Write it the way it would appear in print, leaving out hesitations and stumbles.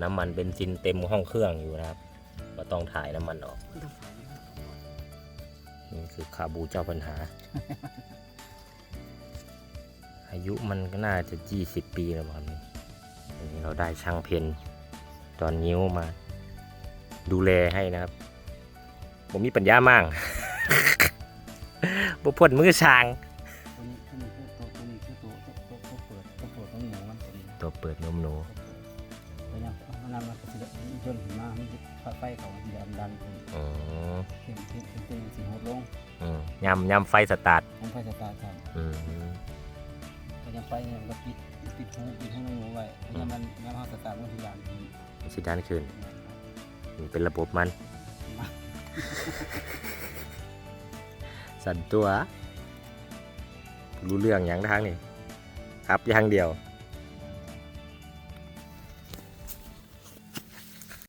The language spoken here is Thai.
น้ำมันเบนซินเต็มห้องเครื่องอยู่นะครับก็ต้องถ่ายน้ำมันออกนี่คือคาบูเจ้าปัญหา อายุมันก็น่าจะ20 ปีแล้วครับอันนี้เราได้ช่างเพนตอนนิ้วมาดูแลให้นะครับผมมีปัญญามาก บ่พ่นมือช่างตัวเปิดนมหนู แล้วเนี่ยมันมันก็จะจนถึงมามันไฟเขาดันอ๋อ เข้มสีหดลงยำไฟสตาร์ท มันไฟจะตาครับ ก็ยังไฟเนี่ยมันก็ปิดหูน้องหนูไว้แล้วมันน้ำห้าสตาร์ทมันสิดัน สิด้านคืนนี่เป็นระบบมัน สั่นตัว รู้เรื่องอย่างทางนี่ครับอย่างเดียว